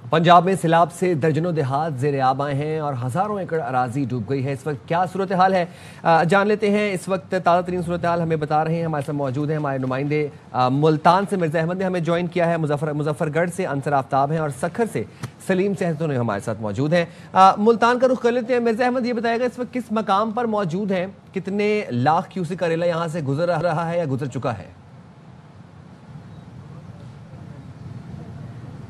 पंजाब में सैलाब से दर्जनों देहात ज़ेर आब आए हैं और हज़ारों एकड़ अराजी डूब गई है। इस वक्त क्या सूरत हाल है जान लेते हैं। इस वक्त ताज़ा तरीन सूरत हाल हमें बता रहे हैं, हमारे साथ मौजूद हैं हमारे नुमाइंदे मुल्तान से मिर्ज़ा अहमद ने हमें ज्वाइन किया है, मुजफ्फरगढ़ से अंसर आफ्ताब हैं और सखर से सलीम सेहतों ने हमारे साथ मौजूद हैं। मुल्तान का रुख कर लेते हैं। मिर्ज़ा अहमद ये बताएगा इस वक्त किस मकाम पर मौजूद हैं, कितने लाख क्यूसिक करेला यहाँ से गुजर रहा है या गुजर चुका है?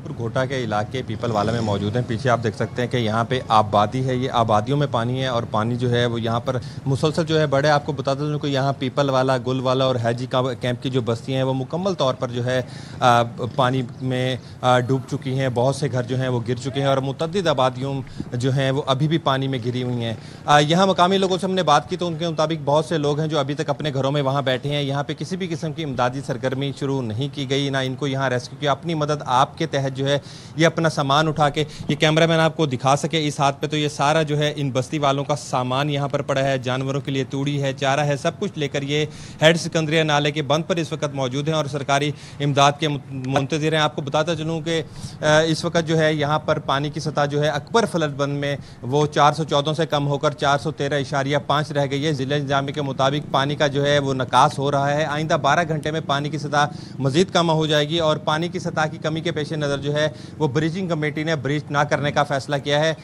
घोटा के इलाके पीपलवाला में मौजूद हैं। पीछे आप देख सकते हैं कि यहाँ पे आबादी है, ये आबादियों में पानी है और पानी जो है वो यहाँ पर मुसलसल जो है बड़े। आपको बताते हैं कि यहाँ पीपलवाला, गुलवाला और हैजी कैंप की जो बस्तियाँ हैं वो मुकम्मल तौर पर जो है पानी में डूब चुकी हैं। बहुत से घर जो हैं वो गिर चुके हैं और मुतअद्दिद आबादियों जो हैं वो अभी भी पानी में घिरी हुई हैं। यहाँ मकामी लोगों से हमने बात की तो उनके मुताबिक बहुत से लोग हैं जो अभी तक अपने घरों में वहाँ बैठे हैं। यहाँ पर किसी भी किस्म की इमदादी सरगर्मी शुरू नहीं की गई, ना इनको यहाँ रेस्क्यू की। अपनी मदद आपके तहत जो है ये अपना सामान उठा के, ये कैमरामैन आपको दिखा सके इस हाथ पे, तो ये सारा जो है इन बस्ती वालों का सामान यहाँ पर पड़ा है। जानवरों के लिए तूड़ी है, चारा है, सब कुछ लेकर ये हेड सिकंदरिया नाले के बंद पर इस वक्त मौजूद हैं और सरकारी इमदाद के मुंतज़िर हैं। आपको बताता चलूँ कि इस वक्त जो है यहाँ पर पानी की सतह जो है अकबर फ्लड बंद में वो 414 से कम होकर 413.5 रह गई है। ज़िला इंतज़ामिया के मुताबिक पानी का जो है वो नकास हो रहा है। आइंदा 12 घंटे में पानी की सतह मज़ीद कम हो जाएगी और पानी की सतह की कमी के पेश नज़र जो है वो ब्रिजिंग कमेटी ने ब्रिज ना करने का फैसला किया है।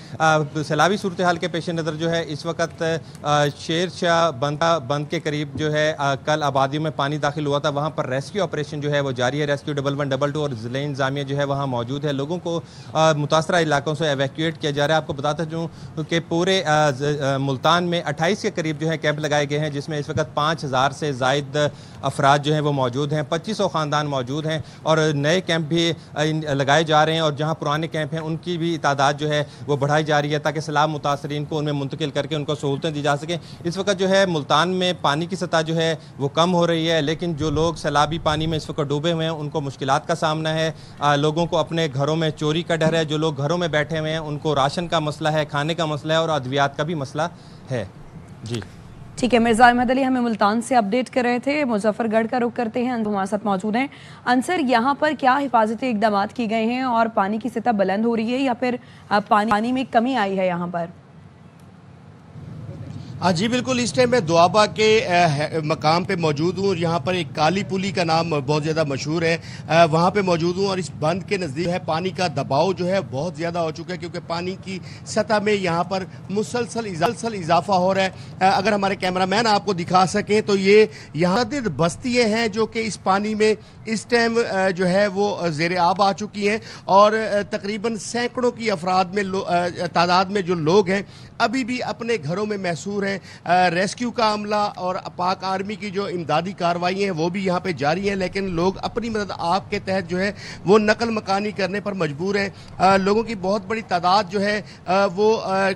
सैलाबी सूरत हाल के पेश नज़र जो है इस वक्त शेर शाह बंद के करीब जो है कल आबादियों में पानी दाखिल हुआ था, वहाँ पर रेस्क्यू ऑपरेशन जो है वो जारी है। रेस्क्यू 1112 और ज़िला इंतज़ामिया जो है वहाँ मौजूद है। लोगों को मुतासरा इलाकों से एवैक्यूएट किया जा रहा है। आपको बताता चलूँ कि पूरे मुल्तान में 28 के करीब जो है कैंप लगाए गए हैं, जिसमें इस वक्त 5000 से ज़ायद अफराद जो हैं वो मौजूद हैं। 2500 ख़ानदान मौजूद हैं और नए कैंप भी लगाए जा रहे हैं और जहां पुराने कैंप हैं उनकी भी तादाद जो है वो बढ़ाई जा रही है ताकि सैलाब मुतासरीन को उनमें मुंतकिल करके उनको सहूलतें दी जा सकें। इस वक्त जो है मुल्तान में पानी की सतह जो है वो कम हो रही है, लेकिन जो लोग सैलाबी पानी में इस वक्त डूबे हुए हैं उनको मुश्किलात का सामना है। लोगों को अपने घरों में चोरी का डर है। जो लोग घरों में बैठे हुए हैं उनको राशन का मसला है, खाने का मसला है और अद्वियात का भी मसला है। जी ठीक है, मिर्ज़ा अहमद अली हमें मुल्तान से अपडेट कर रहे थे। मुजफ्फरगढ़ का रुख करते हैं, हमारे साथ मौजूद हैं अंसर। यहाँ पर क्या हिफाजती इकदाम किए गए हैं और पानी की सतह बुलंद हो रही है या फिर पानी में कमी आई है यहाँ पर? जी बिल्कुल, इस टाइम मैं दुआबा के मकाम पे मौजूद हूँ। यहाँ पर एक काली पुली का नाम बहुत ज़्यादा मशहूर है, वहाँ पे मौजूद हूँ और इस बंद के नज़दीक है पानी का दबाव जो है बहुत ज़्यादा हो चुका है क्योंकि पानी की सतह में यहाँ पर मुसलसल इजाफा हो रहा है। अगर हमारे कैमरामैन आपको दिखा सकें तो ये यहाँ बस्तियाँ हैं जो कि इस पानी में इस टाइम जो है वो ज़ेर आब आ चुकी हैं और तकरीबन सैकड़ों की अफराद में तादाद में जो लोग हैं अभी भी अपने घरों में महसूर हैं। रेस्क्यू का अमला और पाक आर्मी की जो इमदादी कार्रवाई हैं वो भी यहाँ पे जारी हैं, लेकिन लोग अपनी मदद आपके तहत जो है वो नकल मकानी करने पर मजबूर हैं। लोगों की बहुत बड़ी तादाद जो है वो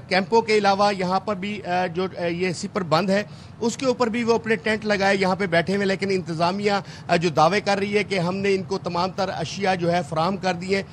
कैंपों के अलावा यहाँ पर भी जो ये सिपर बंद है उसके ऊपर भी वो अपने टेंट लगाए यहाँ पे बैठे हुए, लेकिन इंतज़ामिया जो दावे कर रही है कि हमने इनको तमाम तर अशिया जो है फराहम कर दी हैं,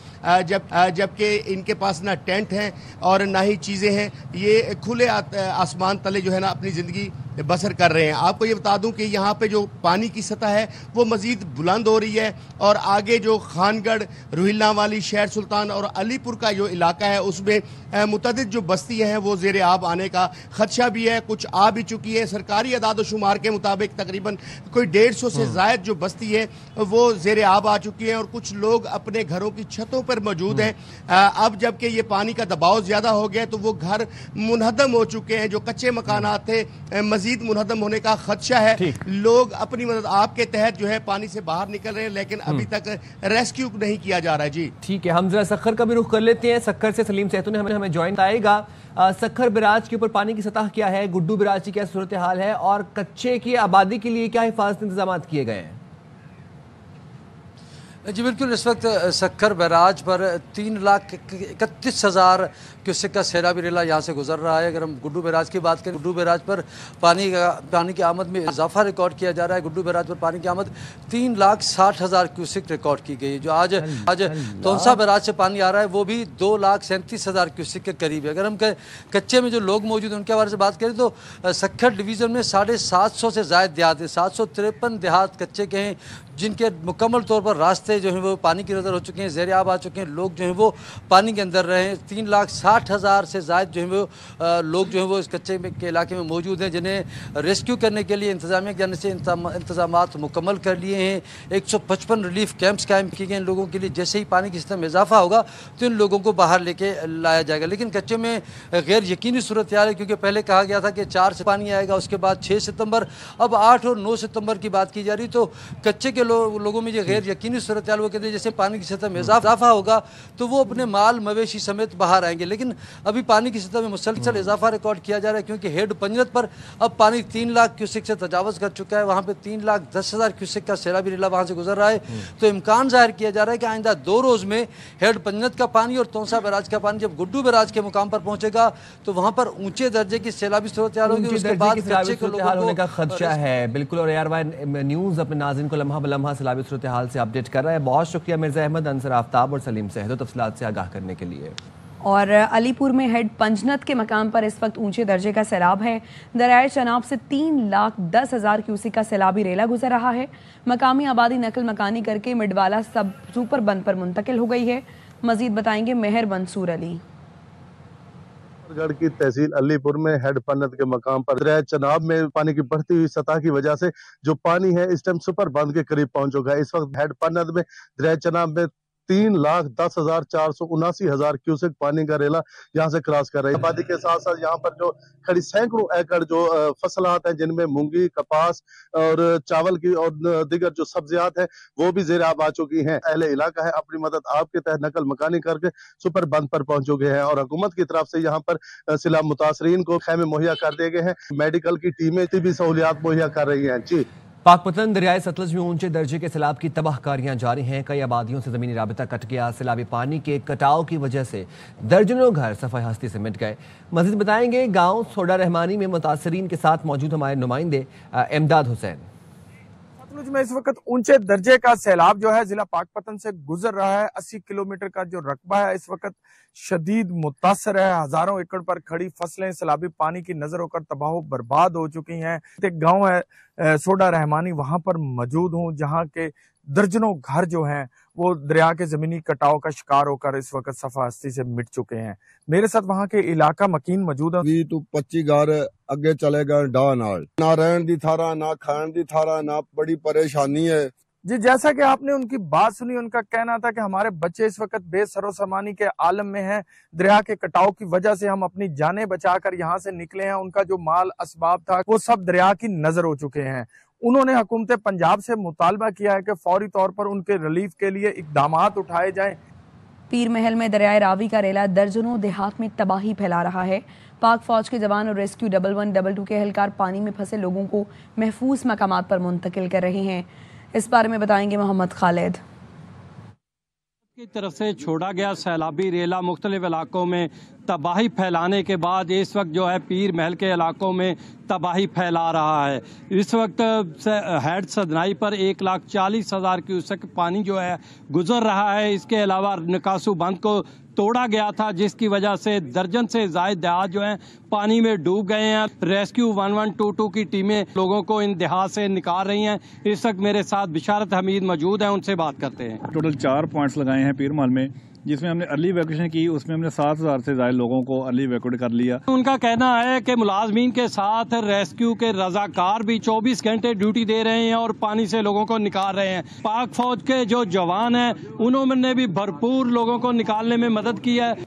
जबकि इनके पास ना टेंट हैं और ना ही चीज़ें हैं। ये खुले आसमान तले जो है ना अपनी ज़िंदगी बसर कर रहे हैं। आपको ये बता दूं कि यहाँ पे जो पानी की सतह है वो मज़ीद बुलंद हो रही है और आगे जो खानगढ़, रोहिल्ला वाली, शहर सुल्तान और अलीपुर का जो इलाका है उसमें मुतअद्दिद जो बस्तियाँ हैं वो ज़ेर आब आने का खदशा भी है। कुछ आ भी चुकी है। सरकारी अदाद व शुमार के मुताबिक तकरीबन कोई 150 से ज़ायद जो बस्ती है वो ज़ेर आब आ चुकी है और कुछ लोग अपने घरों की छतों पर मौजूद हैं। अब जबकि ये पानी का दबाव ज़्यादा हो गया तो वो घर मुनहदम हो चुके हैं। जो कच्चे मकानात थे मजीद मुनहदम होने का खदशा है। लोग अपनी मदद आपके तहत जो है पानी से बाहर निकल रहे हैं, लेकिन अभी तक रेस्क्यू नहीं किया जा रहा है। जी ठीक है, हम जरा सखर का भी रुख कर लेते हैं। सखर से सलीम सेहतों ने हमें ज्वाइन आएगा। सखर बिराज के ऊपर पानी की सतह क्या है, गुड्डू बिराज की क्या सूरत हाल है और कच्चे की आबादी के लिए क्या हिफाजती इंतजाम किए गए हैं? जी बिल्कुल, इस वक्त सखर बैराज पर 3,31,000 क्यूसेक का सैलाबी रेला यहाँ से गुजर रहा है। अगर हम गुड्डू बैराज की बात करें, गुड्डू बैराज पर पानी की आमद में इजाफा रिकॉर्ड किया जा रहा है। गुड्डू बैराज पर पानी की आमद 3,60,000 क्यूसेक रिकॉर्ड की गई है। जो आज तोनसा बैराज से पानी आ रहा है वो भी 2,37,000 क्यूसेक के करीब है। अगर हम कच्चे में जो लोग मौजूद हैं उनके हवाले से बात करें तो सखर डिवीज़न में 750 से ज़ायद देहात है। 753 देहात कच्चे के हैं जिनके मुकम्मल तौर पर रास्ते रास्ते जो है वो पानी की नज़र हो चुके हैं, ज़ेर आब आ चुके हैं, लोग जो है वो पानी के अंदर रहे हैं। 3,60,000 से ज़ायद जो है वो लोग जो है वो इस कच्चे के इलाके में मौजूद हैं, जिन्हें रेस्क्यू करने के लिए इंतजामिया की जाने से इंतजामात मुकम्मल कर लिए हैं। 155 रिलीफ कैंप्स कायम किए गए इन लोगों के लिए। जैसे ही पानी की सतह में इजाफा होगा तो इन लोगों को बाहर लेके लाया जाएगा। लेकिन कच्चे में गैर यकीनी सूरत हाल है, क्योंकि पहले कहा गया था कि 4 से पानी आएगा, उसके बाद 6 सितंबर, अब 8 और 9 सितंबर की बात की जा रही। तो कच्चे के लोगों में ये गैर यकीनी सूरत हाल, वो कहते हैं जैसे पानी की सतह में इजाफा होगा तो वो अपने माल मवेशी समेत बाहर आएंगे। लेकिन अभी पानी की सतह में मुसलसल इजाफा रिकॉर्ड किया जा रहा है, क्योंकि हेड पंजरत पर अब पानी 3 लाख क्यूसेक से तजावज़ कर चुका है। वहाँ पे 3,10,000 क्यूसेक का सैलाबी रेला वहाँ से गुजर रहा है। तो इम्कान जाहिर किया जा रहा है कि आइंदा 2 रोज़ में हेड पंजरत का पानी और तौसा बैराज का पानी जब गुड्डू बैराज के मुकाम पर पहुंचेगा तो वहाँ पर ऊंचे दर्जे की सैलाबी सूरत हाल होगी। उसके बाद कच्चे के लोगों होने का खदशा है। बिल्कुल, और ARY न्यूज़ अपने नाज़रीन को लम्हा बलम्हा सैलाबी सूरत हाल से अपडेट कर रहा है। बहुत शुक्रिया मिर्ज़ा अहमद, अंसर आफ्ताब और सलीम सहद तफसीलात से आगाह करने के लिए। और अलीपुर में हेड पंजनत के मकाम पर इस वक्त ऊंचे दर्जे का सैलाब है। दरियाए चनाब से 3,10,000 क्यूसेक का सैलाबी रेला गुजर रहा है। मकामी आबादी नकल मकानी करके मिडवाला सब सुपर बंद पर मुंतकिल हो गई है। मजीद बताएंगे मेहर मंसूर अली। गढ़ की तहसील अलीपुर में हेड पंजत के मकाम पर दरिया चनाब में पानी की बढ़ती हुई सतह की वजह से जो पानी है इस टाइम सुपर बंद के करीब पहुंच चुका है। इस वक्त हेड पंजत में दरिया चनाब में 3,10,479,000 क्यूसेक पानी का रेला यहाँ से क्रॉस कर रहा है। आबादी के साथ साथ यहाँ पर जो खड़ी सैकड़ों एकड़ जो फसलात हैं, जिनमें मूंगी, कपास और चावल की और दीगर जो सब्जियात हैं वो भी ज़ेर आब आ चुकी हैं। अहले इलाका है अपनी मदद आपके तहत नकल मकानी करके सुपर बंद पर पहुंच चुके हैं और हुकूमत की तरफ से यहाँ पर सिला मुतासरीन को खैमे मुहैया कर दिए गए हैं। मेडिकल की टीमें भी सहूलियात मुहैया कर रही हैं। जी, पाकपतन दरियाए सतलज में ऊंचे दर्जे के सैलाब की तबाहकारियां जारी हैं। कई आबादियों से जमीनी राबिता कट गया। सैलाबी पानी के कटाव की वजह से दर्जनों घर सफाई हस्ती से मिट गए। मजीद बताएंगे गांव सोडा रहमानी में मुतासरीन के साथ मौजूद हमारे नुमाइंदे इमदाद हुसैन। सतलुज में इस वक्त ऊंचे दर्जे का सैलाब जो है जिला पाकपतन से गुजर रहा है। 80 किलोमीटर का जो रकबा है इस वक्त शदीद मुतासर है। हजारों एकड़ पर खड़ी फसलें सैलाबी पानी की नजर होकर तबाह बर्बाद हो चुकी हैं। एक गांव है सोडा रहमानी, वहां पर मौजूद हूं जहां के दर्जनों घर जो हैं वो दरिया के जमीनी कटाव का शिकार होकर इस वक्त सफा हस्ती से मिट चुके हैं। मेरे साथ वहां के इलाका मकीन मौजूद है। 20-25 घर अगे चले गए डा नाल, ना रहन दी थारा, ना खान दी थारा, ना बड़ी परेशानी है जी। जैसा कि आपने उनकी बात सुनी, उनका कहना था कि हमारे बच्चे इस वक्त बेसरो समानी के आलम में हैं। दरिया के कटाव की वजह से हम अपनी जानें बचाकर यहाँ से निकले हैं। उनका जो माल असबाब था वो सब दरिया की नजर हो चुके हैं। उन्होंने हुकूमत पंजाब से मुतालबा किया है कि फौरी तौर पर उनके रिलीफ के लिए इकदामात उठाए जाएं। पीर महल में दरियाए रावी का रेला दर्जनों देहात में तबाही फैला रहा है। पाक फौज के जवान और रेस्क्यू 1112 के एहलकार पानी में फंसे लोगों को महफूज मकामात पर मुंतकिल कर रहे हैं। इस बारे में बताएंगे मोहम्मद खालिद। की तरफ से छोड़ा गया सैलाबी रेला मुख्तलिफ इलाकों में तबाही फैलाने के बाद इस वक्त जो है पीर महल के इलाकों में तबाही फैला रहा है। इस वक्त हेड सदनाई पर 1,40,000 क्यूसेक पानी जो है गुजर रहा है। इसके अलावा निकासू बंद को तोड़ा गया था, जिसकी वजह से दर्जन से ज़ायद देहात जो हैं पानी में डूब गए हैं। रेस्क्यू 1122 की टीमें लोगों को इन देहात से निकाल रही हैं। इस वक्त मेरे साथ बिशारत हमीद मौजूद हैं, उनसे बात करते हैं। टोटल 4 पॉइंट्स लगाए हैं पीर महल में, जिसमें हमने अर्ली इवैक्यूएशन की। उसमें हमने 7,000 से ज़्यादा लोगों को अर्ली इवैक्यूएट कर लिया। उनका कहना है कि मुलाजमीन के साथ रेस्क्यू के रजाकार भी 24 घंटे ड्यूटी दे रहे हैं और पानी से लोगों को निकाल रहे हैं। पाक फौज के जो जवान हैं उन्होंने भी भरपूर लोगों को निकालने में मदद की है।